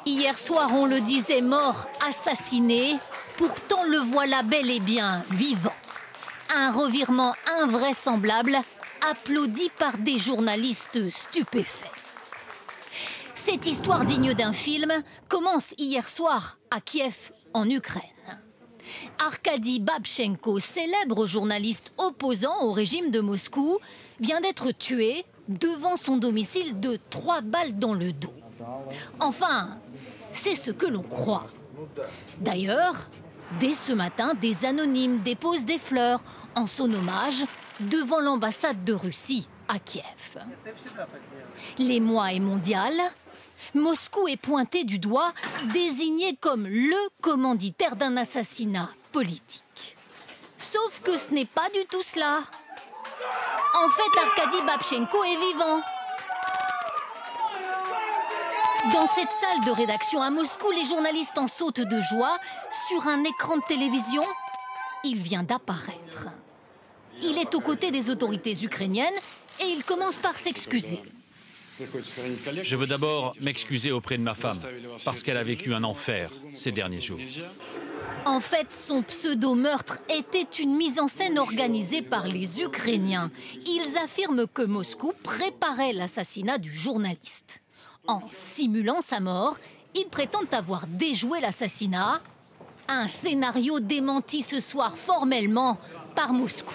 Hier soir, on le disait mort, assassiné. Pourtant, le voilà bel et bien vivant. Un revirement invraisemblable, applaudi par des journalistes stupéfaits. Cette histoire digne d'un film commence hier soir à Kiev, en Ukraine. Arkady Babchenko, célèbre journaliste opposant au régime de Moscou, vient d'être tué devant son domicile de 3 balles dans le dos. Enfin, c'est ce que l'on croit. D'ailleurs, dès ce matin, des anonymes déposent des fleurs en son hommage devant l'ambassade de Russie à Kiev. L'émoi est mondial. Moscou est pointé du doigt, désigné comme le commanditaire d'un assassinat politique. Sauf que ce n'est pas du tout cela. En fait, Arkady Babchenko est vivant. Dans cette salle de rédaction à Moscou, les journalistes en sautent de joie. Sur un écran de télévision, il vient d'apparaître. Il est aux côtés des autorités ukrainiennes et il commence par s'excuser. Je veux d'abord m'excuser auprès de ma femme, parce qu'elle a vécu un enfer ces derniers jours. En fait, son pseudo-meurtre était une mise en scène organisée par les Ukrainiens. Ils affirment que Moscou préparait l'assassinat du journaliste. En simulant sa mort, ils prétendent avoir déjoué l'assassinat. Un scénario démenti ce soir formellement par Moscou.